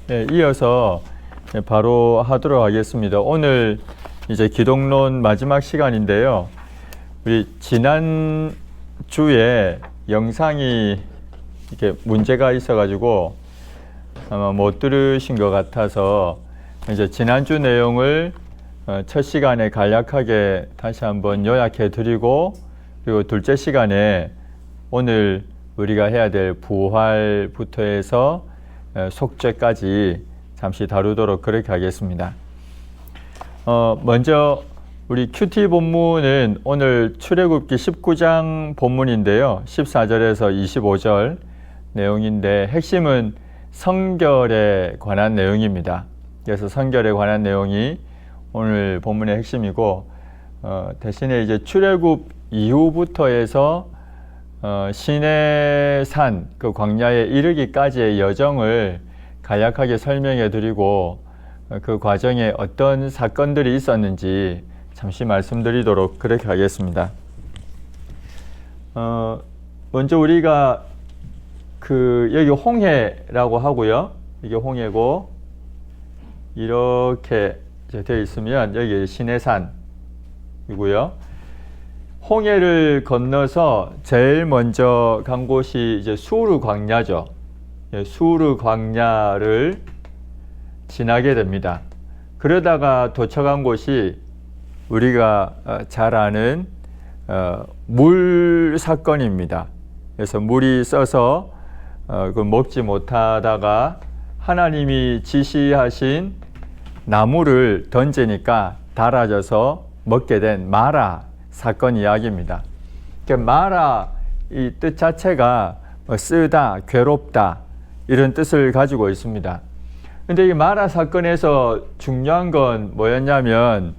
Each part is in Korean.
네, 이어서 바로 하도록 하겠습니다. 오늘 이제 기독론 마지막 시간인데요. 우리 지난 주에 영상이 이렇게 문제가 있어가지고 아마 못 들으신 것 같아서 이제 지난주 내용을 첫 시간에 간략하게 다시 한번 요약해 드리고, 그리고 둘째 시간에 오늘 우리가 해야 될 부활부터 해서 속죄까지 잠시 다루도록 그렇게 하겠습니다. 먼저 우리 큐티 본문은 오늘 출애굽기 19장 본문인데요. 14절에서 25절 내용인데 핵심은 성결에 관한 내용입니다. 그래서 성결에 관한 내용이 오늘 본문의 핵심이고, 대신에 이제 출애굽 이후부터 해서 시내산 그 광야에 이르기까지의 여정을 간략하게 설명해 드리고, 그 과정에 어떤 사건들이 있었는지 잠시 말씀드리도록 그렇게 하겠습니다. 먼저 우리가 여기 홍해라고 하고요. 이게 홍해고, 이렇게 되어 있으면 여기 시내산이고요. 홍해를 건너서 제일 먼저 간 곳이 이제 수르 광야죠. 수르 광야를 지나게 됩니다. 그러다가 도착한 곳이 우리가 잘 아는 물 사건입니다. 그래서 물이 써서 그걸 먹지 못하다가 하나님이 지시하신 나무를 던지니까 달아져서 먹게 된 마라 사건 이야기입니다. 마라 이 뜻 자체가 쓰다, 괴롭다 이런 뜻을 가지고 있습니다. 근데 이 마라 사건에서 중요한 건 뭐였냐면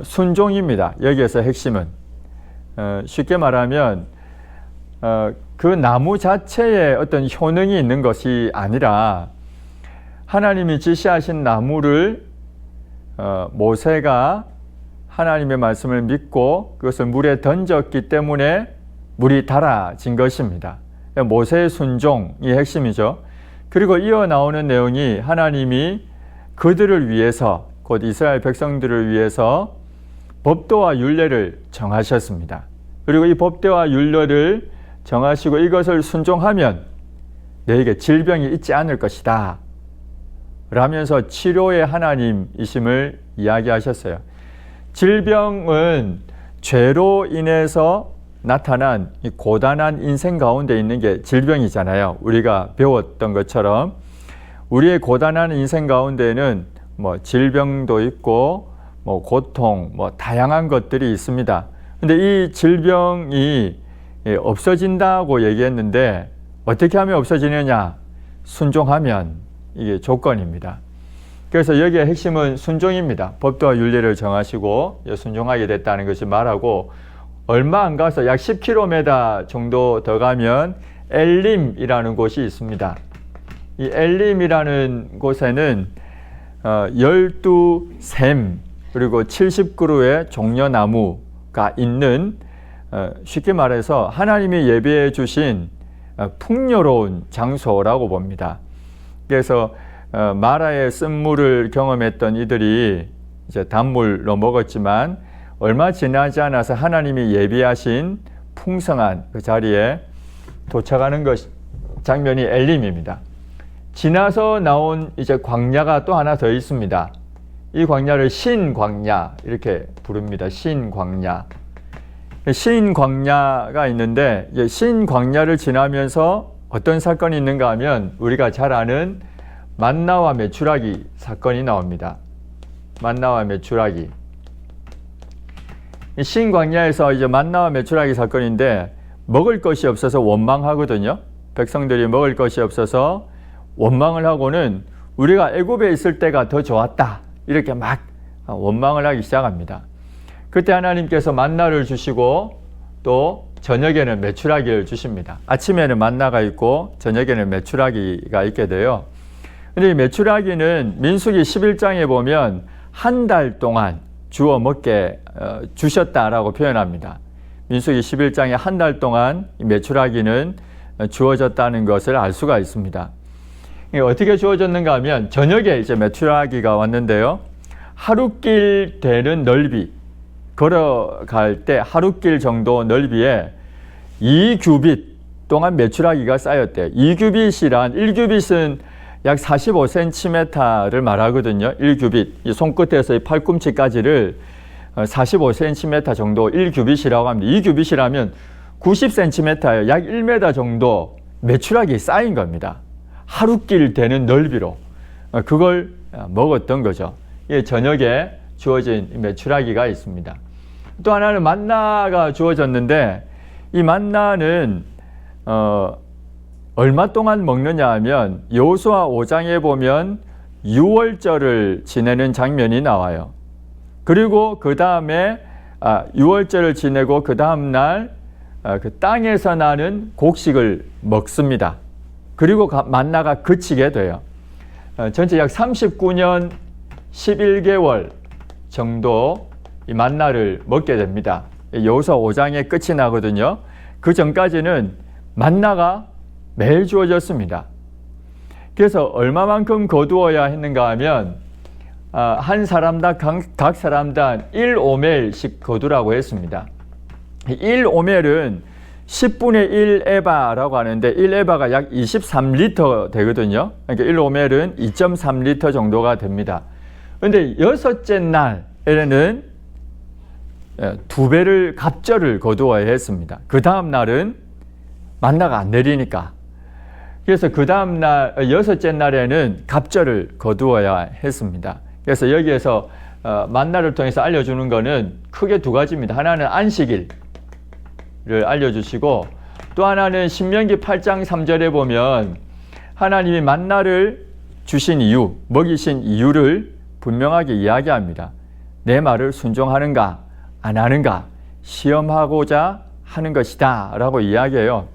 순종입니다. 여기에서 핵심은 쉽게 말하면 그 나무 자체에 어떤 효능이 있는 것이 아니라 하나님이 지시하신 나무를 모세가 하나님의 말씀을 믿고 그것을 물에 던졌기 때문에 물이 달아진 것입니다. 모세의 순종이 핵심이죠. 그리고 이어 나오는 내용이 하나님이 그들을 위해서, 곧 이스라엘 백성들을 위해서 법도와 율례를 정하셨습니다. 그리고 이 법도와 율례를 정하시고 이것을 순종하면 너에게 질병이 있지 않을 것이다 라면서 치료의 하나님이심을 이야기하셨어요. 질병은 죄로 인해서 나타난 이 고단한 인생 가운데 있는 게 질병이잖아요. 우리가 배웠던 것처럼 우리의 고단한 인생 가운데는 질병도 있고 고통, 다양한 것들이 있습니다. 근데 이 질병이 없어진다고 얘기했는데 어떻게 하면 없어지느냐? 순종하면 이게 조건입니다. 그래서 여기에 핵심은 순종입니다. 법도와 윤리를 정하시고 순종하게 됐다는 것이 말하고, 얼마 안 가서 약 10km 정도 더 가면 엘림이라는 곳이 있습니다. 이 엘림이라는 곳에는 12샘 그리고 70그루의 종려나무가 있는, 쉽게 말해서 하나님이 예배해 주신 풍요로운 장소라고 봅니다. 그래서 마라의 쓴물을 경험했던 이들이 이제 단물로 먹었지만 얼마 지나지 않아서 하나님이 예비하신 풍성한 그 자리에 도착하는 장면이 엘림입니다. 지나서 나온 이제 광야가 또 하나 더 있습니다. 이 광야를 신광야 이렇게 부릅니다. 신광야. 신광야가 있는데, 신광야를 지나면서 어떤 사건이 있는가 하면 우리가 잘 아는 만나와 메추라기 사건이 나옵니다. 만나와 메추라기. 신광야에서 이제 만나와 메추라기 사건인데, 먹을 것이 없어서 원망하거든요. 백성들이 먹을 것이 없어서 원망을 하고는 우리가 애굽에 있을 때가 더 좋았다 이렇게 막 원망을 하기 시작합니다. 그때 하나님께서 만나를 주시고 또 저녁에는 메추라기를 주십니다. 아침에는 만나가 있고 저녁에는 메추라기가 있게 돼요. 근데 이 메추라기는 민수기 11장에 보면 한 달 동안 주워 먹게 주셨다라고 표현합니다. 민수기 11장에 한 달 동안 이 메추라기는 주어졌다는 것을 알 수가 있습니다. 이게 어떻게 주어졌는가 하면 저녁에 이제 메추라기가 왔는데요. 하루길 되는 넓이, 걸어갈 때 하루길 정도 넓이에 2규빗 동안 메추라기가 쌓였대요. 2규빗이란 1규빗은 약 45cm를 말하거든요. 1규빗, 이 손끝에서 이 팔꿈치까지를 45cm 정도 1규빗이라고 합니다. 2규빗이라면 90cm예요. 약 1m 정도 메추라기 쌓인 겁니다. 하루길 되는 넓이로 그걸 먹었던 거죠. 예, 저녁에 주어진 메추라기가 있습니다. 또 하나는 만나가 주어졌는데 이 만나는 얼마 동안 먹느냐 하면 여호수아 5장에 보면 6월절을 지내는 장면이 나와요. 그리고 그 다음에 6월절을 지내고 그 다음 날 그 땅에서 나는 곡식을 먹습니다. 그리고 만나가 그치게 돼요. 전체 약 39년 11개월 정도 이 만나를 먹게 됩니다. 여호수아 5장에 끝이 나거든요. 그 전까지는 만나가 매일 주어졌습니다. 그래서 얼마만큼 거두어야 했는가 하면 한 사람당 각 사람당 1오멜씩 거두라고 했습니다. 1오멜은 10분의 1 에바라고 하는데 1에바가 약 23리터 되거든요. 그러니까 1오멜은 2.3리터 정도가 됩니다. 그런데 여섯째 날에는 2배를 갑절을 거두어야 했습니다. 그 다음 날은 만나가 안 내리니까. 그래서 그 다음 날 여섯째 날에는 갑절을 거두어야 했습니다. 그래서 여기에서 만나를 통해서 알려주는 것은 크게 두 가지입니다. 하나는 안식일을 알려주시고 또 하나는 신명기 8장 3절에 보면 하나님이 만나를 주신 이유, 먹이신 이유를 분명하게 이야기합니다. 내 말을 순종하는가 안 하는가 시험하고자 하는 것이다 라고 이야기해요.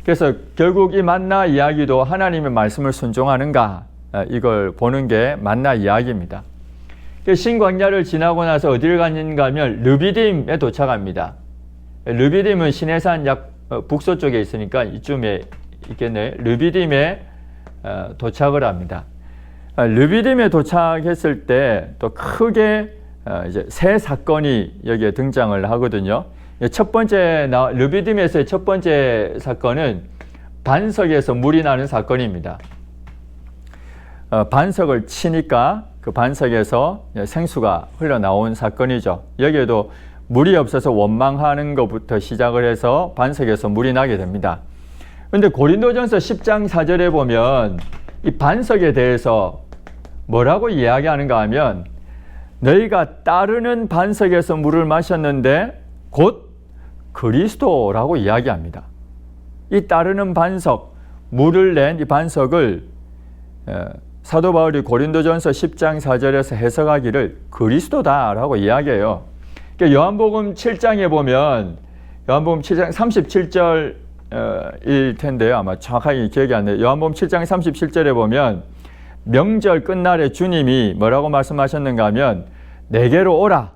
그래서 결국 이 만나 이야기도 하나님의 말씀을 순종하는가 이걸 보는 게 만나 이야기입니다. 신광야를 지나고 나서 어디를 갔는가 하면 르비딤에 도착합니다. 르비딤은 시내산 약 북서쪽에 있으니까 이쯤에 있겠네요. 르비딤에 도착을 합니다. 르비딤에 도착했을 때 또 크게 이제 세 사건이 여기에 등장을 하거든요. 첫 번째 르비딤에서의 첫 번째 사건은 반석에서 물이 나는 사건입니다. 반석을 치니까 그 반석에서 생수가 흘러나온 사건이죠. 여기에도 물이 없어서 원망하는 것부터 시작을 해서 반석에서 물이 나게 됩니다. 그런데 고린도전서 10장 4절에 보면 이 반석에 대해서 뭐라고 이야기하는가 하면 너희가 따르는 반석에서 물을 마셨는데 곧 그리스도라고 이야기합니다. 이 따르는 반석, 물을 낸 이 반석을 사도 바울이 고린도전서 10장 4절에서 해석하기를 그리스도다라고 이야기해요. 그러니까 요한복음 7장에 보면 요한복음 7장 37절일 텐데요. 아마 정확하게 기억이 안 나요. 요한복음 7장 37절에 보면 명절 끝날에 주님이 뭐라고 말씀하셨는가 하면 내게로 오라.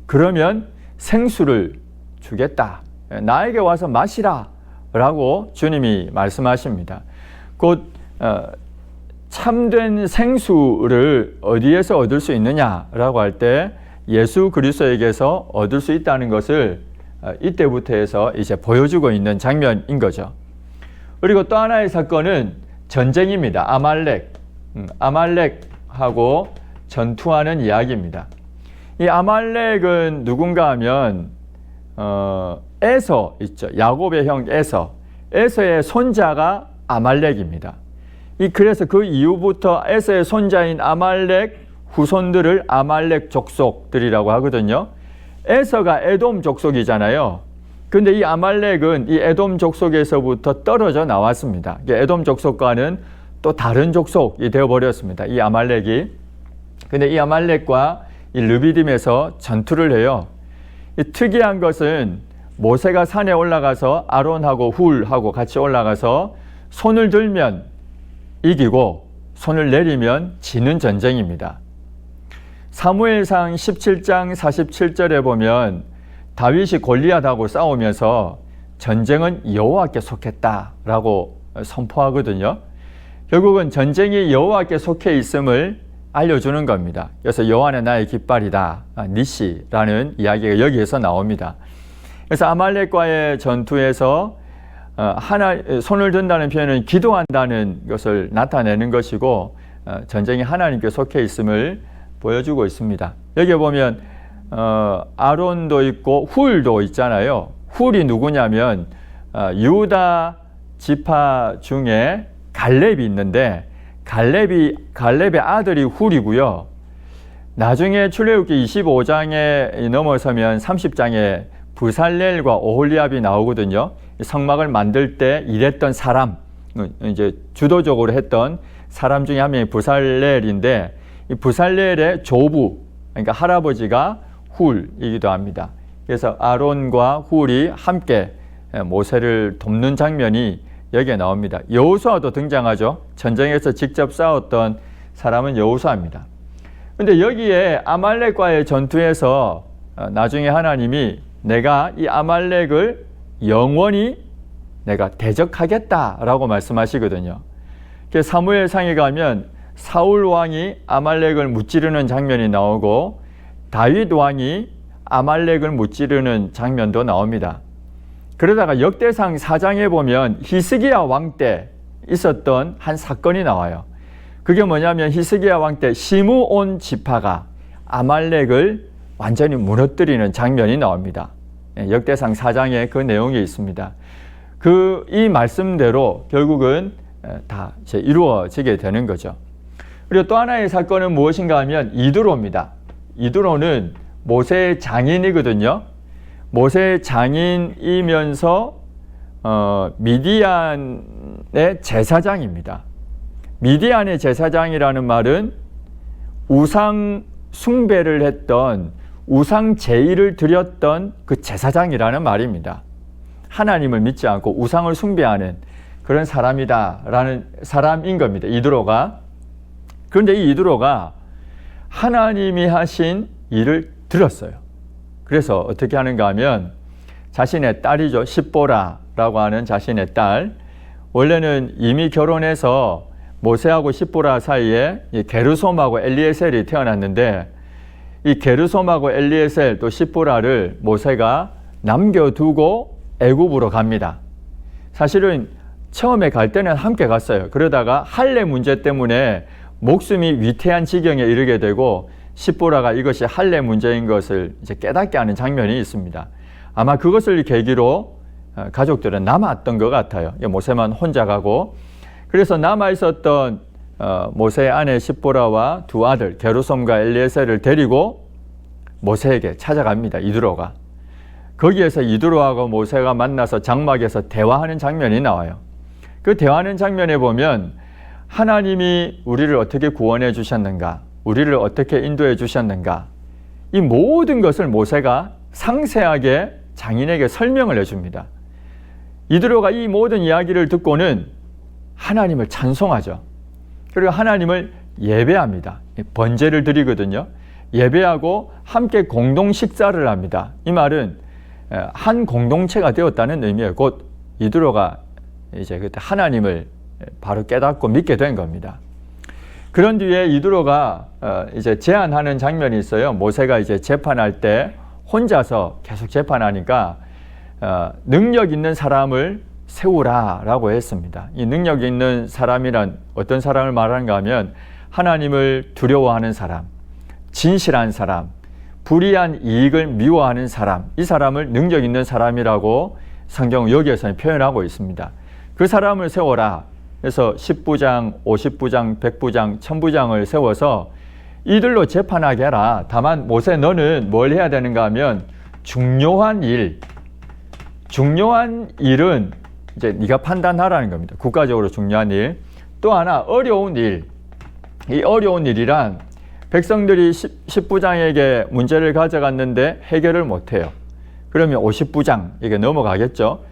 그러면 생수를 주겠다. 나에게 와서 마시라. 라고 주님이 말씀하십니다. 곧 참된 생수를 어디에서 얻을 수 있느냐라고 할 때 예수 그리스도에게서 얻을 수 있다는 것을 이때부터 해서 이제 보여주고 있는 장면인 거죠. 그리고 또 하나의 사건은 전쟁입니다. 아말렉하고 전투하는 이야기입니다. 이 아말렉은 누군가 하면 에서 있죠. 야곱의 형 에서의 손자가 아말렉입니다. 그래서 그 이후부터 에서의 손자인 아말렉 후손들을 아말렉 족속들이라고 하거든요. 에서가 에돔 족속이잖아요. 근데 이 아말렉은 이 에돔 족속에서부터 떨어져 나왔습니다. 에돔 족속과는 또 다른 족속이 되어버렸습니다. 이 아말렉이. 근데 이 아말렉과 이 르비딤에서 전투를 해요. 이 특이한 것은 모세가 산에 올라가서 아론하고 훌하고 같이 올라가서 손을 들면 이기고 손을 내리면 지는 전쟁입니다. 사무엘상 17장 47절에 보면 다윗이 골리앗하고 싸우면서 전쟁은 여호와께 속했다라고 선포하거든요. 결국은 전쟁이 여호와께 속해 있음을 알려주는 겁니다. 그래서 여호와는 나의 깃발이다, 니시라는 이야기가 여기에서 나옵니다. 그래서 아말렉과의 전투에서 손을 든다는 표현은 기도한다는 것을 나타내는 것이고, 전쟁이 하나님께 속해 있음을 보여주고 있습니다. 여기 보면 아론도 있고 훌도 있잖아요. 훌이 누구냐면 유다 지파 중에 갈렙이 있는데, 갈렙의 아들이 훌이고요. 나중에 출애굽기 25장에 넘어서면 30장에 부살렐과 오홀리압이 나오거든요. 성막을 만들 때 일했던 사람, 이제 주도적으로 했던 사람 중에 한 명이 부살렐인데, 이 부살렐의 조부, 그러니까 할아버지가 훌이기도 합니다. 그래서 아론과 훌이 함께 모세를 돕는 장면이 여기에 나옵니다. 여호수아도 등장하죠. 전쟁에서 직접 싸웠던 사람은 여호수아입니다. 그런데 여기에 아말렉과의 전투에서 나중에 하나님이 내가 이 아말렉을 영원히 내가 대적하겠다라고 말씀하시거든요. 그래서 사무엘상에 가면 사울 왕이 아말렉을 무찌르는 장면이 나오고 다윗 왕이 아말렉을 무찌르는 장면도 나옵니다. 그러다가 역대상 4장에 보면 히스기야 왕 때 있었던 한 사건이 나와요. 그게 뭐냐면 히스기야 왕 때 시므온 지파가 아말렉을 완전히 무너뜨리는 장면이 나옵니다. 역대상 4장에 그 내용이 있습니다. 이 말씀대로 결국은 다 이제 이루어지게 되는 거죠. 그리고 또 하나의 사건은 무엇인가 하면 이드로입니다. 이드로는 모세의 장인이거든요. 모세의 장인이면서 미디안의 제사장입니다. 미디안의 제사장이라는 말은 우상 숭배를 했던, 우상 제의를 드렸던 그 제사장이라는 말입니다. 하나님을 믿지 않고 우상을 숭배하는 그런 사람이다라는 사람인 겁니다. 이드로가. 그런데 이 이드로가 하나님이 하신 일을 들었어요. 그래서 어떻게 하는가 하면 자신의 딸이죠. 십보라라고 하는 자신의 딸, 원래는 이미 결혼해서 모세하고 십보라 사이에 게르솜하고 엘리에셀이 태어났는데, 이 게르솜하고 엘리에셀 또 십보라를 모세가 남겨두고 애굽으로 갑니다. 사실은 처음에 갈 때는 함께 갔어요. 그러다가 할례 문제 때문에 목숨이 위태한 지경에 이르게 되고 십보라가 이것이 할례 문제인 것을 이제 깨닫게 하는 장면이 있습니다. 아마 그것을 계기로 가족들은 남았던 것 같아요. 모세만 혼자 가고, 그래서 남아 있었던 모세의 아내 십보라와 두 아들 게르솜과 엘리에셀을 데리고 모세에게 찾아갑니다. 이드로가. 거기에서 이드로하고 모세가 만나서 장막에서 대화하는 장면이 나와요. 그 대화하는 장면에 보면 하나님이 우리를 어떻게 구원해 주셨는가, 우리를 어떻게 인도해 주셨는가, 이 모든 것을 모세가 상세하게 장인에게 설명을 해줍니다. 이드로가 이 모든 이야기를 듣고는 하나님을 찬송하죠. 그리고 하나님을 예배합니다. 번제를 드리거든요. 예배하고 함께 공동 식사를 합니다. 이 말은 한 공동체가 되었다는 의미예요. 곧 이드로가 이제 그때 하나님을 바로 깨닫고 믿게 된 겁니다. 그런 뒤에 이드로가 이제 제안하는 장면이 있어요. 모세가 이제 재판할 때 혼자서 계속 재판하니까 능력 있는 사람을 세우라라고 했습니다. 이 능력 있는 사람이란 어떤 사람을 말하는가 하면 하나님을 두려워하는 사람, 진실한 사람, 불의한 이익을 미워하는 사람, 이 사람을 능력 있는 사람이라고 성경 여기에서는 표현하고 있습니다. 그 사람을 세워라. 그래서 10부장, 50부장, 100부장, 1000부장을 세워서 이들로 재판하게 해라. 다만 모세 너는 뭘 해야 되는가 하면 중요한 일은 이제 네가 판단하라는 겁니다. 국가적으로 중요한 일. 또 하나 어려운 일. 이 어려운 일이란 백성들이 10부장에게 문제를 가져갔는데 해결을 못해요. 그러면 50부장에게 넘어가겠죠.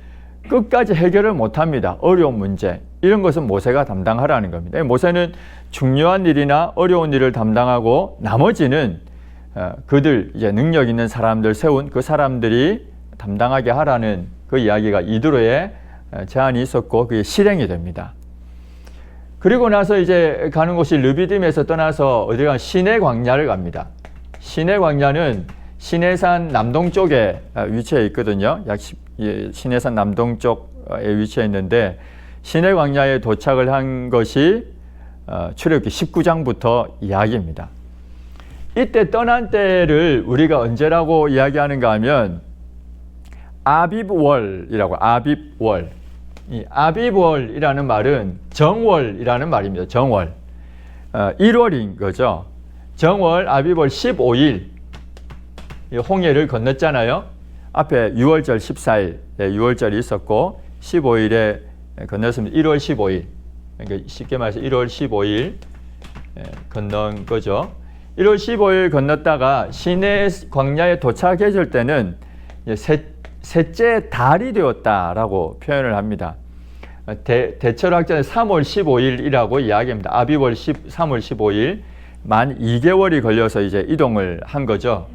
끝까지 해결을 못합니다. 어려운 문제. 이런 것은 모세가 담당하라는 겁니다. 모세는 중요한 일이나 어려운 일을 담당하고 나머지는 그들 이제 능력 있는 사람들 세운 그 사람들이 담당하게 하라는 그 이야기가 이드로의 제안이 있었고 그게 실행이 됩니다. 그리고 나서 이제 가는 곳이 르비딤에서 떠나서 어디가 시내 광야를 갑니다. 시내 광야는 시내산 남동쪽에 위치해 있거든요. 시내산 남동쪽에 위치해 있는데 시내 광야에 도착을 한 것이 출애굽기 19장부터 이야기입니다. 이때 떠난 때를 우리가 언제라고 이야기하는가 하면 아빕월이라고, 아빕월. 이 아빕월이라는 말은 정월이라는 말입니다. 정월. 1월인 거죠. 정월 아빕월 15일 홍해를 건넜잖아요. 앞에 6월절 14일 6월절이 있었고 15일에 건넜습니다. 1월 15일. 그러니까 쉽게 말해서 1월 15일 건넌 거죠. 1월 15일 건넜다가 시내 광야에 도착했을 때는 셋째 달이 되었다라고 표현을 합니다. 대철학자는 3월 15일이라고 이야기합니다. 아비월 3월 15일, 만 2개월이 걸려서 이제 이동을 한 거죠.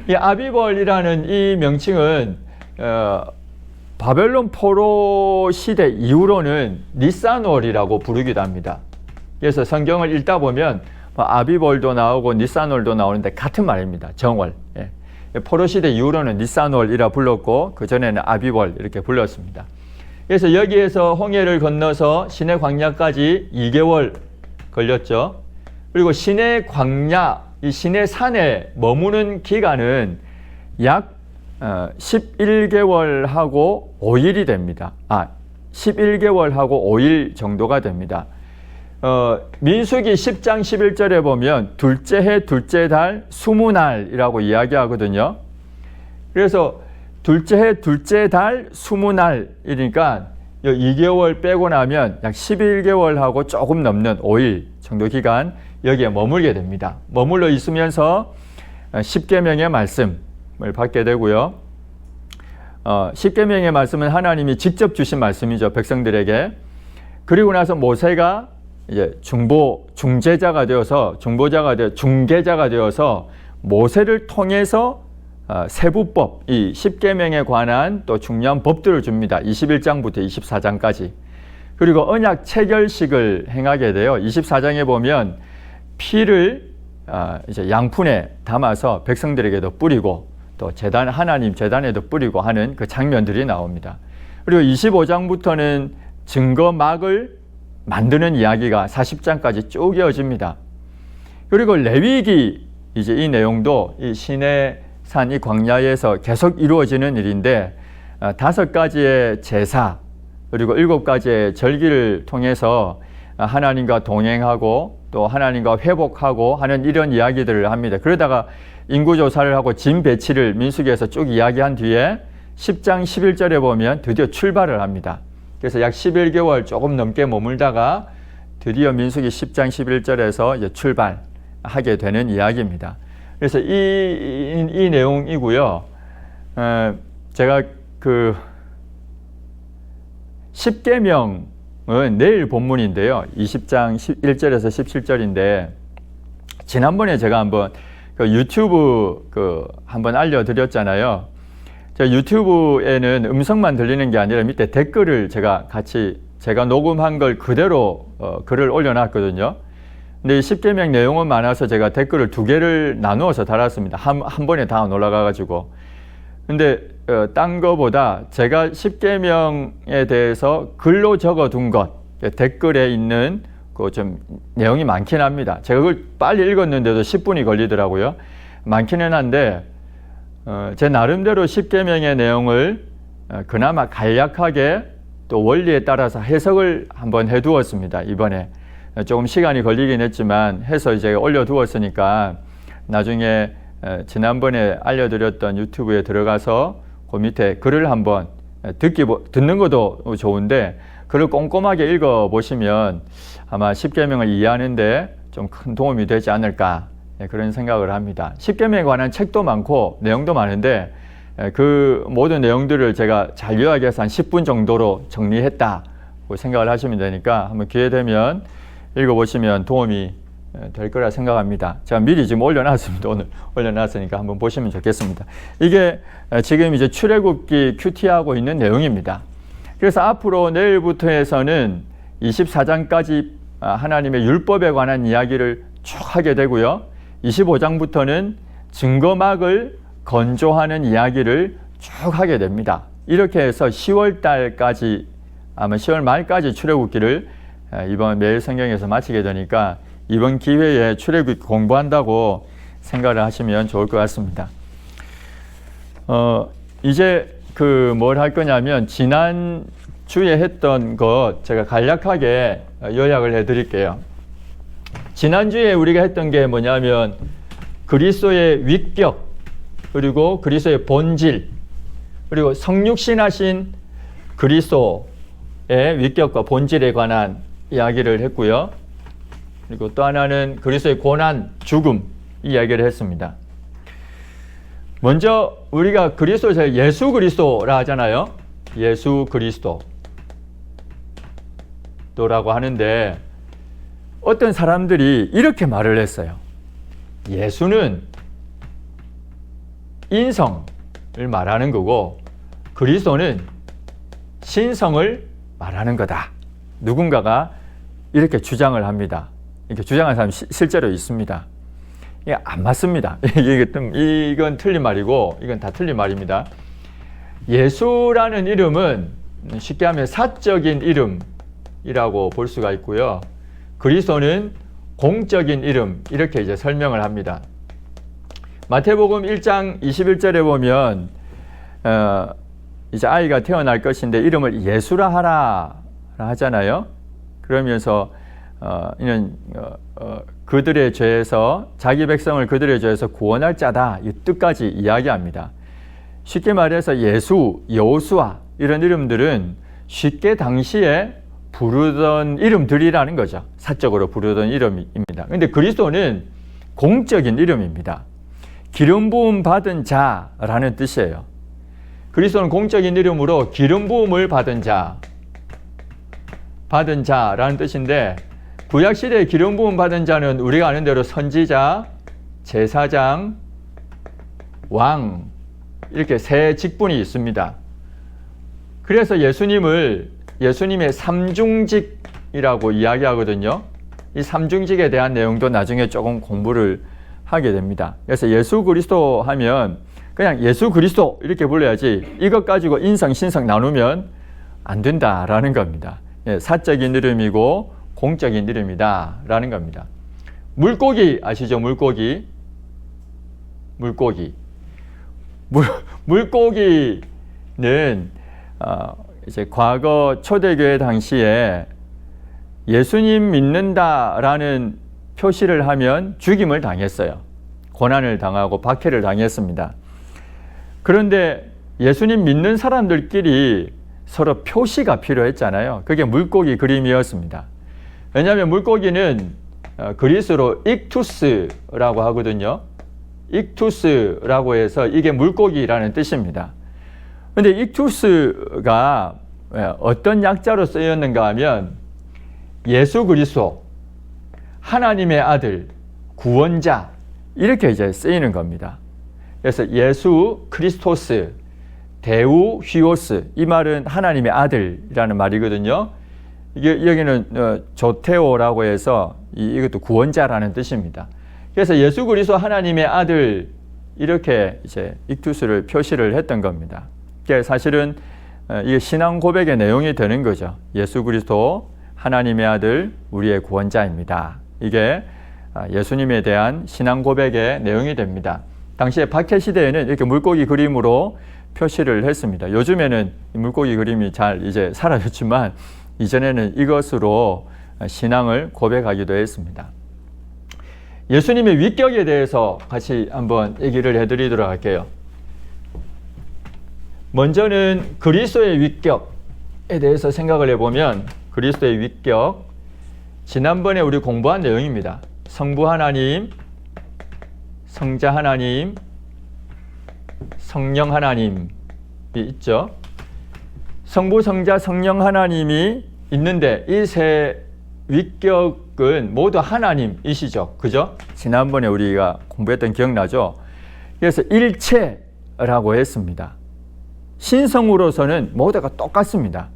이 아비월이라는 이 명칭은 바벨론 포로 시대 이후로는 니산월이라고 부르기도 합니다. 그래서 성경을 읽다 보면 아비월도 나오고 니산월도 나오는데 같은 말입니다. 정월. 예. 포로 시대 이후로는 니산월이라 불렀고 그 전에는 아비월 이렇게 불렀습니다. 그래서 여기에서 홍해를 건너서 시내 광야까지 2개월 걸렸죠. 그리고 시내 광야, 이 시내 산에 머무는 기간은 약 11개월하고 5일이 됩니다. 11개월하고 5일 정도가 됩니다. 민수기 10장 11절에 보면 둘째 해 둘째 달 20날이라고 이야기하거든요. 그래서 둘째 해 둘째 달 20날이니까 2개월 빼고 나면 약 11개월하고 조금 넘는 5일 정도 기간 여기에 머물게 됩니다. 머물러 있으면서 10계명의 말씀을 받게 되고요. 10계명의 말씀은 하나님이 직접 주신 말씀이죠. 백성들에게. 그리고 나서 모세가 이제 중재자가 되어서 중개자가 되어서 모세를 통해서 세부법, 이 10계명에 관한 또 중요한 법들을 줍니다. 21장부터 24장까지. 그리고 언약 체결식을 행하게 돼요. 24장에 보면 피를 이제 양푼에 담아서 백성들에게도 뿌리고 또 하나님 제단에도 뿌리고 하는 그 장면들이 나옵니다. 그리고 25장부터는 증거막을 만드는 이야기가 40장까지 쭉 이어집니다. 그리고 레위기 이제 이 내용도 이 시내산 이 광야에서 계속 이루어지는 일인데 5가지의 제사 그리고 7가지의 절기를 통해서 하나님과 동행하고 또 하나님과 회복하고 하는 이런 이야기들을 합니다. 그러다가 인구조사를 하고 짐 배치를 민수기에서 쭉 이야기한 뒤에 10장 11절에 보면 드디어 출발을 합니다. 그래서 약 11개월 조금 넘게 머물다가 드디어 민수기 10장 11절에서 이제 출발하게 되는 이야기입니다. 그래서 이 내용이고요. 제가 그 10계명은 내일 본문인데요. 20장 1절에서 17절인데 지난번에 제가 한번 그 유튜브 한번 알려드렸잖아요. 제가 유튜브에는 음성만 들리는 게 아니라 밑에 댓글을 제가 녹음한 걸 그대로 글을 올려놨거든요. 근데 이 10계명 내용은 많아서 제가 댓글을 2개를 나누어서 달았습니다. 한 번에 다 올라가가지고. 근데 딴 거보다 제가 10계명에 대해서 글로 적어둔 것, 댓글에 있는 그 좀 내용이 많긴 합니다. 제가 그걸 빨리 읽었는데도 10분이 걸리더라고요. 많기는 한데 제 나름대로 10계명의 내용을 그나마 간략하게 또 원리에 따라서 해석을 한번 해두었습니다. 이번에 조금 시간이 걸리긴 했지만 해서 이제 올려두었으니까 나중에 지난번에 알려드렸던 유튜브에 들어가서 그 밑에 글을 한번 듣는 것도 좋은데 글을 꼼꼼하게 읽어보시면 아마 10계명을 이해하는데 좀 큰 도움이 되지 않을까 그런 생각을 합니다. 10계명에 관한 책도 많고 내용도 많은데 그 모든 내용들을 제가 잘 요약해서 한 10분 정도로 정리했다고 생각을 하시면 되니까 한번 기회 되면 읽어보시면 도움이 될 거라 생각합니다. 제가 미리 지금 올려놨습니다. 오늘 올려놨으니까 한번 보시면 좋겠습니다. 이게 지금 이제 출애굽기 큐티하고 있는 내용입니다. 그래서 앞으로 내일부터 해서는 24장까지 하나님의 율법에 관한 이야기를 쭉 하게 되고요. 25장부터는 증거막을 건조하는 이야기를 쭉 하게 됩니다. 이렇게 해서 10월 달까지, 아마 10월 말까지 출애굽기를 이번 매일 성경에서 마치게 되니까 이번 기회에 출애굽기 공부한다고 생각을 하시면 좋을 것 같습니다. 이제 뭘 할 거냐면 지난 주에 했던 것 제가 간략하게 요약을 해 드릴게요. 지난주에 우리가 했던 게 뭐냐면 그리스도의 위격, 그리고 그리스도의 본질, 그리고 성육신하신 그리스도의 위격과 본질에 관한 이야기를 했고요. 그리고 또 하나는 그리스도의 고난, 죽음 이야기를 했습니다. 먼저 우리가 그리스도를 예수 그리스도라 하잖아요. 예수 그리스도라고 하는데 어떤 사람들이 이렇게 말을 했어요. 예수는 인성을 말하는 거고 그리스도는 신성을 말하는 거다. 누군가가 이렇게 주장을 합니다. 이렇게 주장하는 사람이 실제로 있습니다. 이게 안 맞습니다. 이건 틀린 말이고 이건 다 틀린 말입니다. 예수라는 이름은 쉽게 하면 사적인 이름이라고 볼 수가 있고요. 그리스도는 공적인 이름, 이렇게 이제 설명을 합니다. 마태복음 1장 21절에 보면 이제 아이가 태어날 것인데 이름을 예수라 하라 하잖아요. 그러면서 이는 그들의 죄에서, 자기 백성을 그들의 죄에서 구원할 자다, 이 뜻까지 이야기합니다. 쉽게 말해서 예수, 여호수아 이런 이름들은 쉽게 당시에 부르던 이름들이라는 거죠. 사적으로 부르던 이름입니다. 그런데 그리스도는 공적인 이름입니다. 기름 부음 받은 자라는 뜻이에요. 그리스도는 공적인 이름으로 기름 부음을 받은 자라는 뜻인데, 구약시대에 기름 부음 받은 자는 우리가 아는 대로 선지자, 제사장, 왕, 이렇게 세 직분이 있습니다. 그래서 예수님의 삼중직이라고 이야기하거든요. 이 삼중직에 대한 내용도 나중에 조금 공부를 하게 됩니다. 그래서 예수 그리스도 하면 그냥 예수 그리스도 이렇게 불러야지 이것 가지고 인성, 신성 나누면 안 된다라는 겁니다. 사적인 이름이고 공적인 이름이다 라는 겁니다. 물고기 아시죠? 물고기는 이제 과거 초대교회 당시에 예수님 믿는다라는 표시를 하면 죽임을 당했어요. 고난을 당하고 박해를 당했습니다. 그런데 예수님 믿는 사람들끼리 서로 표시가 필요했잖아요. 그게 물고기 그림이었습니다. 왜냐하면 물고기는 그리스로 익투스라고 하거든요. 익투스라고 해서 이게 물고기라는 뜻입니다. 그런데 익투스가 어떤 약자로 쓰였는가 하면 예수 그리스도, 하나님의 아들, 구원자 이렇게 이제 쓰이는 겁니다. 그래서 예수 크리스토스, 데우 휘오스, 이 말은 하나님의 아들이라는 말이거든요. 여기는 조테오라고 해서 이것도 구원자라는 뜻입니다. 그래서 예수 그리스도 하나님의 아들 이렇게 이제 익투스를 표시를 했던 겁니다. 사실은 이게 신앙 고백의 내용이 되는 거죠. 예수 그리스도 하나님의 아들, 우리의 구원자입니다. 이게 예수님에 대한 신앙 고백의 내용이 됩니다. 당시에 박해 시대에는 이렇게 물고기 그림으로 표시를 했습니다. 요즘에는 이 물고기 그림이 잘 이제 사라졌지만 이전에는 이것으로 신앙을 고백하기도 했습니다. 예수님의 위격에 대해서 같이 한번 얘기를 해드리도록 할게요. 먼저는 그리스도의 위격에 대해서 생각을 해보면, 그리스도의 위격, 지난번에 우리 공부한 내용입니다. 성부 하나님, 성자 하나님, 성령 하나님이 있죠. 성부, 성자, 성령 하나님이 있는데 이 세 위격은 모두 하나님이시죠. 그죠? 지난번에 우리가 공부했던 기억나죠? 그래서 일체라고 했습니다. 신성으로서는 모두가 똑같습니다.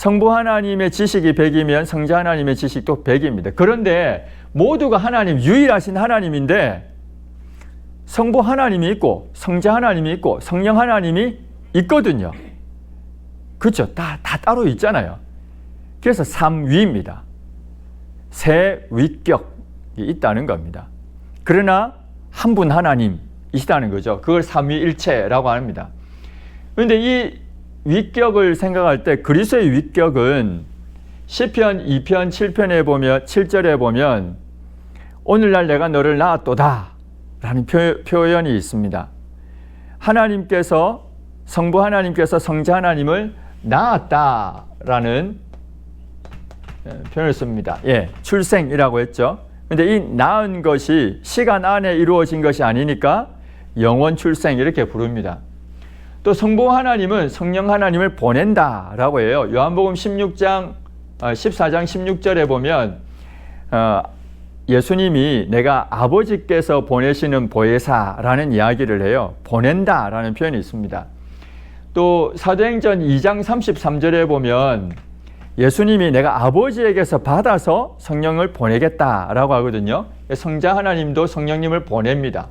성부 하나님의 지식이 100이면 성자 하나님의 지식도 100입니다. 그런데 모두가 하나님, 유일하신 하나님인데 성부 하나님이 있고 성자 하나님이 있고 성령 하나님이 있거든요. 그렇죠? 다 따로 있잖아요. 그래서 삼위입니다. 세 위격이 있다는 겁니다. 그러나 한 분 하나님이시다는 거죠. 그걸 삼위일체라고 합니다. 그런데 이 위격을 생각할 때 그리스도의 위격은 시편 2편 7편에 보면 7절에 보면 오늘날 내가 너를 낳았도다 라는 표현이 있습니다. 하나님께서 성부 하나님께서 성자 하나님을 낳았다라는 표현을 씁니다. 예, 출생이라고 했죠. 근데 이 낳은 것이 시간 안에 이루어진 것이 아니니까 영원 출생 이렇게 부릅니다. 또 성부 하나님은 성령 하나님을 보낸다라고 해요. 요한복음 14장 16절에 보면 예수님이 내가 아버지께서 보내시는 보혜사라는 이야기를 해요. 보낸다라는 표현이 있습니다. 또 사도행전 2장 33절에 보면 예수님이 내가 아버지에게서 받아서 성령을 보내겠다라고 하거든요. 성자 하나님도 성령님을 보냅니다.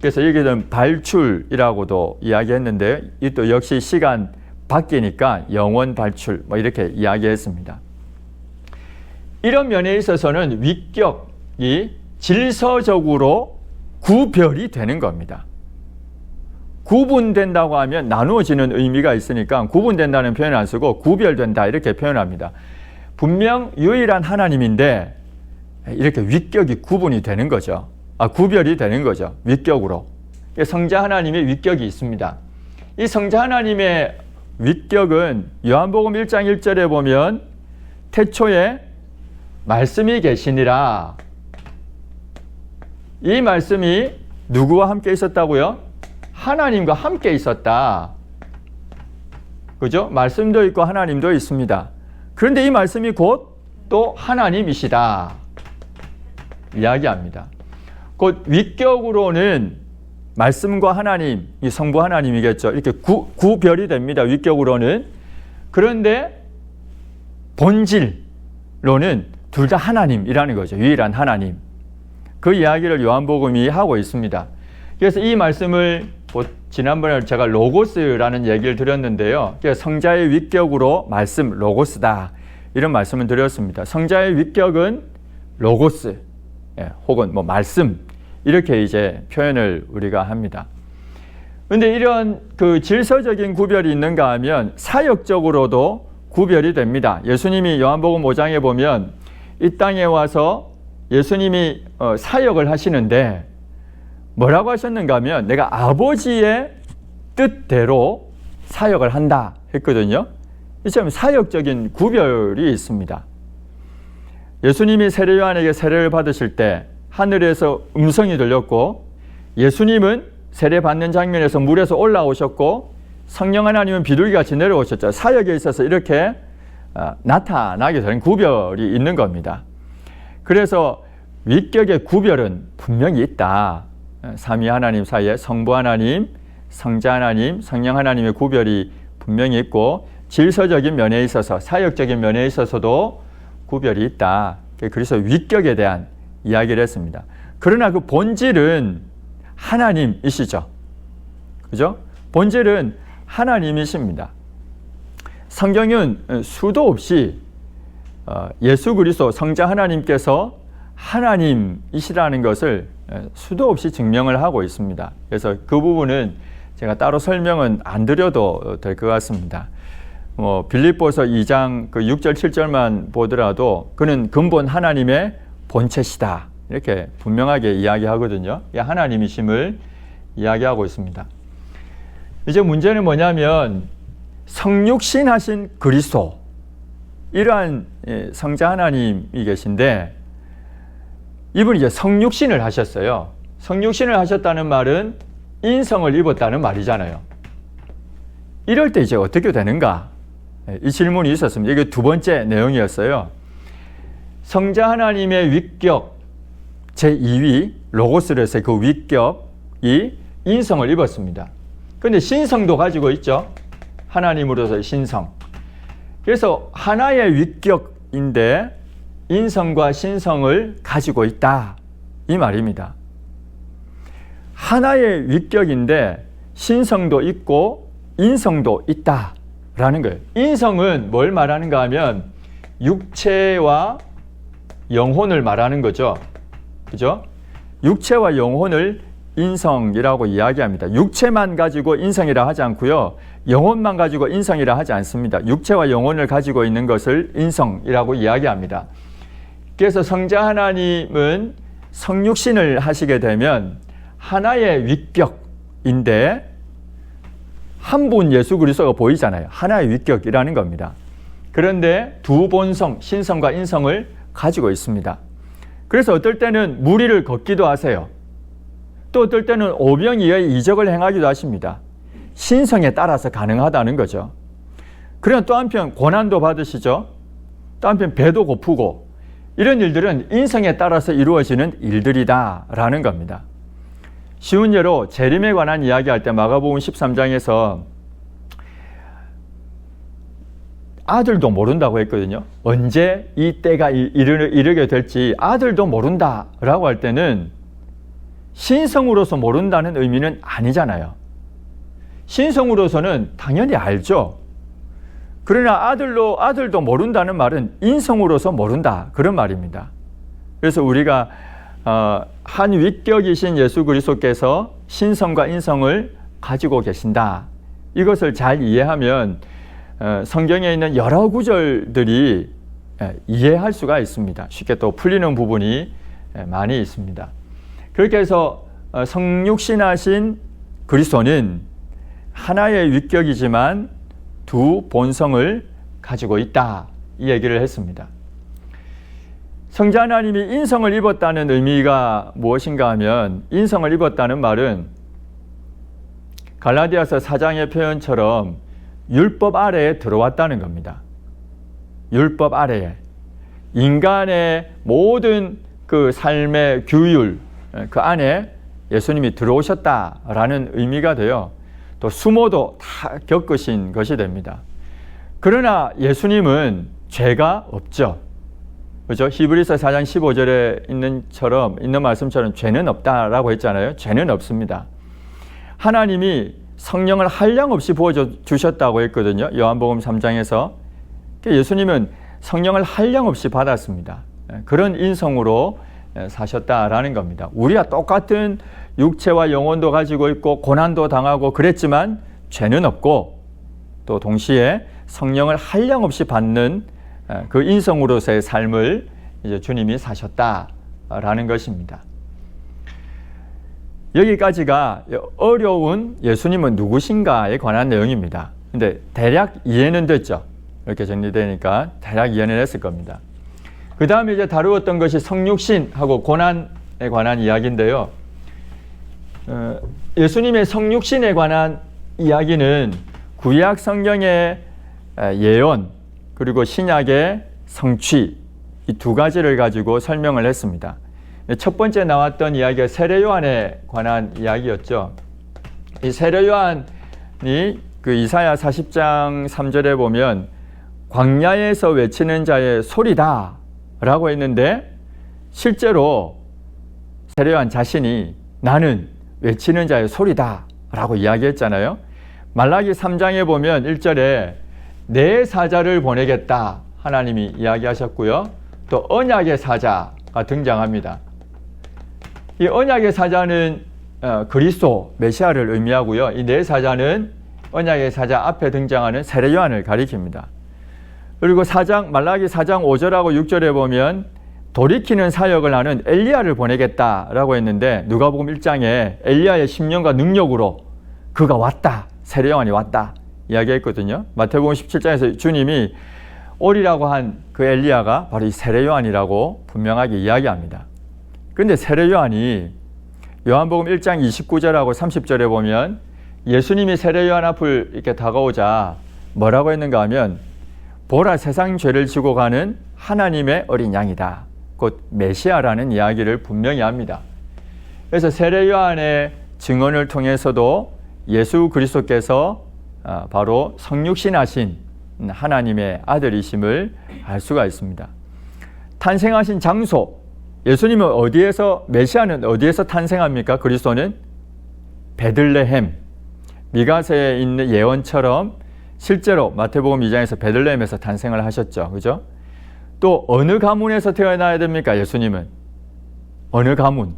그래서 여기는 발출이라고도 이야기했는데 이 또 역시 시간 바뀌니까 영원 발출 뭐 이렇게 이야기했습니다. 이런 면에 있어서는 위격이 질서적으로 구별이 되는 겁니다. 구분된다고 하면 나누어지는 의미가 있으니까 구분된다는 표현을 안 쓰고 구별된다 이렇게 표현합니다. 분명 유일한 하나님인데 이렇게 위격이 구분이 되는 거죠. 구별이 되는 거죠. 위격으로. 성자 하나님의 위격이 있습니다. 이 성자 하나님의 위격은 요한복음 1장 1절에 보면 태초에 말씀이 계시니라. 이 말씀이 누구와 함께 있었다고요? 하나님과 함께 있었다. 그죠? 말씀도 있고 하나님도 있습니다. 그런데 이 말씀이 곧 또 하나님이시다. 이야기합니다. 곧 위격으로는 말씀과 하나님, 이 성부 하나님이겠죠. 이렇게 구별이 됩니다. 위격으로는. 그런데 본질로는 둘 다 하나님이라는 거죠. 유일한 하나님. 그 이야기를 요한복음이 하고 있습니다. 그래서 이 말씀을 지난번에 제가 로고스라는 얘기를 드렸는데요. 성자의 위격으로 말씀, 로고스다. 이런 말씀을 드렸습니다. 성자의 위격은 로고스, 혹은 뭐 말씀, 이렇게 이제 표현을 우리가 합니다. 그런데 이런 그 질서적인 구별이 있는가 하면 사역적으로도 구별이 됩니다. 예수님이 요한복음 5장에 보면 이 땅에 와서 예수님이 사역을 하시는데 뭐라고 하셨는가 하면 내가 아버지의 뜻대로 사역을 한다 했거든요. 이처럼 사역적인 구별이 있습니다. 예수님이 세례 요한에게 세례를 받으실 때 하늘에서 음성이 들렸고 예수님은 세례 받는 장면에서 물에서 올라오셨고 성령 하나님은 비둘기같이 내려오셨죠. 사역에 있어서 이렇게 나타나게 되는 구별이 있는 겁니다. 그래서 위격의 구별은 분명히 있다. 삼위 하나님 사이에 성부 하나님, 성자 하나님, 성령 하나님의 구별이 분명히 있고 질서적인 면에 있어서 사역적인 면에 있어서도 구별이 있다. 그래서 위격에 대한 이야기를 했습니다. 그러나 그 본질은 하나님이시죠. 그죠? 본질은 하나님이십니다. 성경은 수도 없이 예수 그리스도 성자 하나님께서 하나님이시라는 것을 수도 없이 증명을 하고 있습니다. 그래서 그 부분은 제가 따로 설명은 안 드려도 될 것 같습니다. 빌립보서 2장 그 6절 7절만 보더라도 그는 근본 하나님의 본체시다. 이렇게 분명하게 이야기하거든요. 하나님이심을 이야기하고 있습니다. 이제 문제는 뭐냐면 성육신하신 그리스도, 이러한 성자 하나님이 계신데 이분이 이제 성육신을 하셨어요. 성육신을 하셨다는 말은 인성을 입었다는 말이잖아요. 이럴 때 이제 어떻게 되는가? 이 질문이 있었습니다. 이게 두 번째 내용이었어요. 성자 하나님의 위격, 제2위 로고스로서의 그 위격이 인성을 입었습니다. 그런데 신성도 가지고 있죠. 하나님으로서의 신성. 그래서 하나의 위격인데 인성과 신성을 가지고 있다, 이 말입니다. 하나의 위격인데 신성도 있고 인성도 있다라는 거예요. 인성은 뭘 말하는가 하면 육체와 영혼을 말하는 거죠. 그죠? 육체와 영혼을 인성이라고 이야기합니다. 육체만 가지고 인성이라 하지 않고요. 영혼만 가지고 인성이라 하지 않습니다. 육체와 영혼을 가지고 있는 것을 인성이라고 이야기합니다. 그래서 성자 하나님은 성육신을 하시게 되면 하나의 위격인데 한 분 예수 그리스도가 보이잖아요. 하나의 위격이라는 겁니다. 그런데 두 본성, 신성과 인성을 가지고 있습니다. 그래서 어떨 때는 무리를 걷기도 하세요. 또 어떨 때는 오병이어의 이적을 행하기도 하십니다. 신성에 따라서 가능하다는 거죠. 그러나 또 한편 고난도 받으시죠. 또 한편 배도 고프고 이런 일들은 인성에 따라서 이루어지는 일들이다라는 겁니다. 쉬운 예로 재림에 관한 이야기할 때 마가복음 13장에서 아들도 모른다고 했거든요. 언제 이 때가 이르게 될지 아들도 모른다라고 할 때는 신성으로서 모른다는 의미는 아니잖아요. 신성으로서는 당연히 알죠. 그러나 아들도 모른다는 말은 인성으로서 모른다, 그런 말입니다. 그래서 우리가 한 위격이신 예수 그리스도께서 신성과 인성을 가지고 계신다, 이것을 잘 이해하면 성경에 있는 여러 구절들이 이해할 수가 있습니다. 쉽게 또 풀리는 부분이 많이 있습니다. 그렇게 해서 성육신하신 그리스도는 하나의 위격이지만 두 본성을 가지고 있다, 이 얘기를 했습니다. 성자 하나님이 인성을 입었다는 의미가 무엇인가 하면, 인성을 입었다는 말은 갈라디아서 4장의 표현처럼 율법 아래에 들어왔다는 겁니다. 율법 아래에 인간의 모든 그 삶의 규율, 그 안에 예수님이 들어오셨다라는 의미가 되어 또 수모도 다 겪으신 것이 됩니다. 그러나 예수님은 죄가 없죠. 그죠? 히브리서 4장 15절에 있는 말씀처럼 죄는 없다라고 했잖아요. 죄는 없습니다. 하나님이 성령을 한량없이 부어주셨다고 했거든요. 요한복음 3장에서. 예수님은 성령을 한량없이 받았습니다. 그런 인성으로 사셨다라는 겁니다. 우리가 똑같은 육체와 영혼도 가지고 있고 고난도 당하고 그랬지만 죄는 없고, 또 동시에 성령을 한량없이 받는 그 인성으로서의 삶을 이제 주님이 사셨다라는 것입니다. 여기까지가 어려운 예수님은 누구신가에 관한 내용입니다. 근데 대략 이해는 됐죠. 이렇게 정리되니까 대략 이해는 했을 겁니다. 그 다음에 이제 다루었던 것이 성육신하고 고난에 관한 이야기인데요. 예수님의 성육신에 관한 이야기는 구약 성경의 예언 그리고 신약의 성취, 이 두 가지를 가지고 설명을 했습니다. 첫 번째 나왔던 이야기가 세례 요한에 관한 이야기였죠. 이 세례 요한이 그 이사야 40장 3절에 보면 광야에서 외치는 자의 소리다 라고 했는데, 실제로 세례 요한 자신이 나는 외치는 자의 소리다 라고 이야기했잖아요. 말라기 3장에 보면 1절에 내 사자를 보내겠다 하나님이 이야기하셨고요. 또 언약의 사자가 등장합니다. 이 언약의 사자는 그리스도 메시아를 의미하고요. 이 네 사자는 언약의 사자 앞에 등장하는 세례 요한을 가리킵니다. 그리고 말라기 4장 5절하고 6절에 보면 돌이키는 사역을 하는 엘리야를 보내겠다라고 했는데, 누가복음 1장에 엘리야의 심령과 능력으로 그가 왔다, 세례 요한이 왔다 이야기했거든요. 마태복음 17장에서 주님이 오리라고 한 그 엘리야가 바로 이 세례 요한이라고 분명하게 이야기합니다. 그런데 세례 요한이 요한복음 1장 29절하고 30절에 보면 예수님이 세례 요한 앞을 이렇게 다가오자 뭐라고 했는가 하면, 보라 세상 죄를 지고 가는 하나님의 어린 양이다, 곧 메시아라는 이야기를 분명히 합니다. 그래서 세례 요한의 증언을 통해서도 예수 그리스도께서 바로 성육신하신 하나님의 아들이심을 알 수가 있습니다. 탄생하신 장소, 예수님은 어디에서, 메시아는 어디에서 탄생합니까? 그리스도는 베들레헴, 미가서에 있는 예언처럼 실제로 마태복음 2장에서 베들레헴에서 탄생을 하셨죠. 그죠? 또 어느 가문에서 태어나야 됩니까? 예수님은 어느 가문,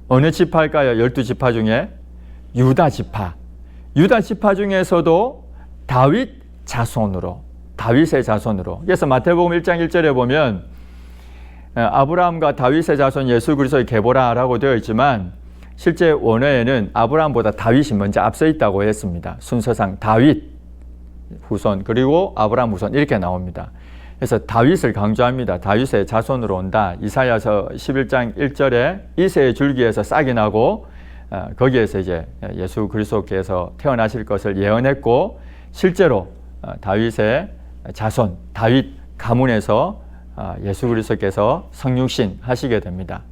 어느 지파일까요? 12지파 중에 유다 지파. 유다 지파 중에서도 다윗 자손으로, 다윗의 자손으로. 그래서 마태복음 1장 1절에 보면 아브라함과 다윗의 자손 예수 그리스도의 계보라라고 되어 있지만 실제 원어에는 아브라함보다 다윗이 먼저 앞서 있다고 했습니다. 순서상 다윗 후손 그리고 아브라함 후손 이렇게 나옵니다. 그래서 다윗을 강조합니다. 다윗의 자손으로 온다. 이사야서 11장 1절에 이새의 줄기에서 싹이 나고 거기에서 이제 예수 그리스도께서 태어나실 것을 예언했고 실제로 다윗의 자손, 다윗 가문에서 예수 그리스도께서 성육신 하시게 됩니다.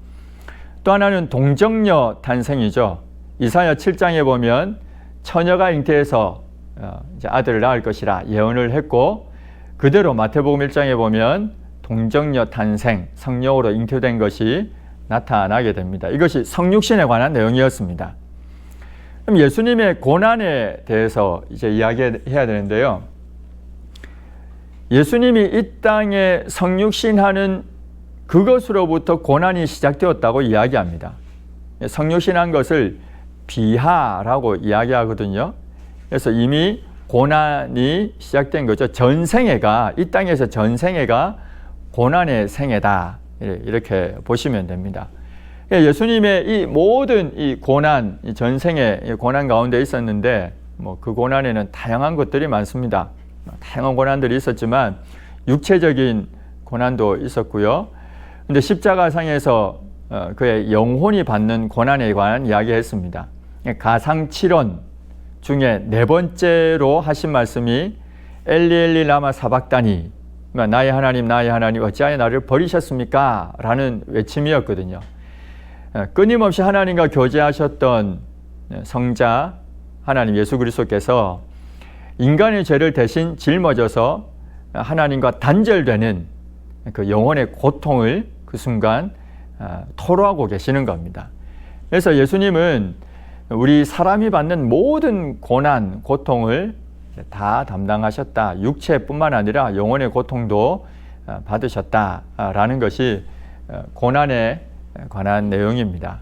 또 하나는 동정녀 탄생이죠. 이사야 7장에 보면 처녀가 잉태해서 이제 아들을 낳을 것이라 예언을 했고 그대로 마태복음 1장에 보면 동정녀 탄생, 성녀로 잉태된 것이 나타나게 됩니다. 이것이 성육신에 관한 내용이었습니다. 그럼 예수님의 고난에 대해서 이제 이야기해야 되는데요. 예수님이 이 땅에 성육신하는 그것으로부터 고난이 시작되었다고 이야기합니다. 성육신한 것을 비하라고 이야기하거든요. 그래서 이미 고난이 시작된 거죠. 전생애가, 이 땅에서 전생애가 고난의 생애다. 이렇게 보시면 됩니다. 예수님의 이 모든 이 고난, 이 전생의 고난 가운데 있었는데, 그 고난에는 다양한 것들이 많습니다. 다양한 고난들이 있었지만, 육체적인 고난도 있었고요. 근데 십자가상에서 그의 영혼이 받는 고난에 관한 이야기했습니다. 가상칠언 중에 네 번째로 하신 말씀이 엘리 엘리 라마 사박다니, 나의 하나님 어찌하여 나를 버리셨습니까? 라는 외침이었거든요. 끊임없이 하나님과 교제하셨던 성자 하나님 예수 그리스도께서 인간의 죄를 대신 짊어져서 하나님과 단절되는 그 영혼의 고통을 그 순간 토로하고 계시는 겁니다. 그래서 예수님은 우리 사람이 받는 모든 고난, 고통을 다 담당하셨다. 육체뿐만 아니라 영혼의 고통도 받으셨다라는 것이 고난에 관한 내용입니다.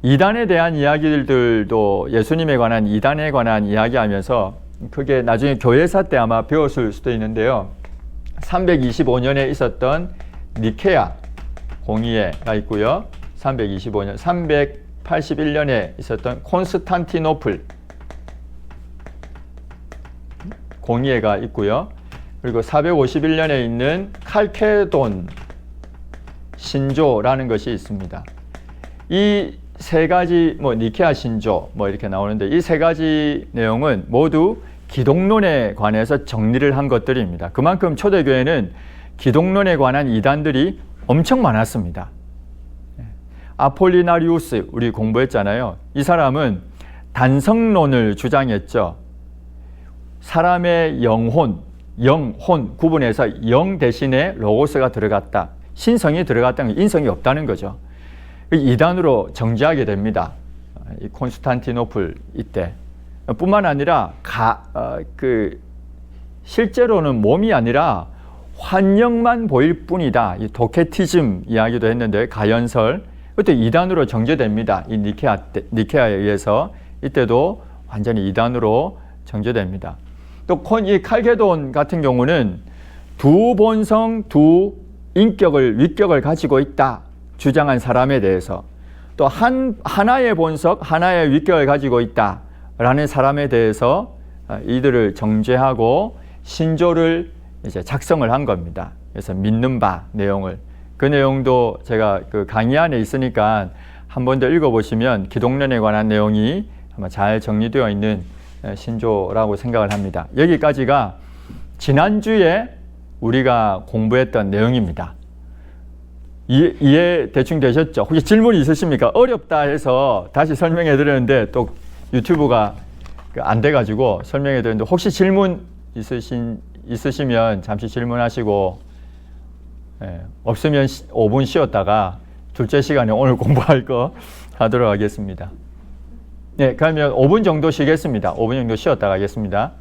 이단에 대한 이야기들도 예수님에 관한 이단에 관한 이야기하면서 그게 나중에 교회사 때 아마 배웠을 수도 있는데요. 325년에 있었던 니케아 공의회가 있고요. 325년, 381년에 있었던 콘스탄티노플 공의회가 있고요. 그리고 451년에 있는 칼케돈 신조라는 것이 있습니다. 이 세 가지 니케아 신조 이렇게 나오는데 이 세 가지 내용은 모두 기독론에 관해서 정리를 한 것들입니다. 그만큼 초대교회는 기독론에 관한 이단들이 엄청 많았습니다. 아폴리나리우스 우리 공부했잖아요. 이 사람은 단성론을 주장했죠. 사람의 영혼 구분해서 영 대신에 로고스가 들어갔다. 신성이 들어갔다는 건 인성이 없다는 거죠. 이단으로 정죄하게 됩니다. 이 콘스탄티노플 이때. 뿐만 아니라 실제로는 몸이 아니라 환영만 보일 뿐이다. 이 도케티즘 이야기도 했는데 가연설. 그것도 이단으로 정죄됩니다. 이 니케아에 의해서 이때도 완전히 이단으로 정죄됩니다. 또 이 칼게돈 같은 경우는 두 본성, 두 위격을 가지고 있다 주장한 사람에 대해서 또 하나의 본성, 하나의 위격을 가지고 있다라는 사람에 대해서 이들을 정죄하고 신조를 이제 작성을 한 겁니다. 그래서 믿는 바 내용을 그 내용도 제가 그 강의 안에 있으니까 한 번 더 읽어보시면 기독론에 관한 내용이 아마 잘 정리되어 있는 신조라고 생각을 합니다. 여기까지가 지난주에 우리가 공부했던 내용입니다. 이해 대충 되셨죠? 혹시 질문 있으십니까? 어렵다 해서 다시 설명해 드렸는데 또 유튜브가 안 돼가지고 설명해 드렸는데 혹시 질문 있으시면 잠시 질문하시고, 없으면 5분 쉬었다가 둘째 시간에 오늘 공부할 거 하도록 하겠습니다. 네, 그러면 5분 정도 쉬겠습니다. 5분 정도 쉬었다 가겠습니다.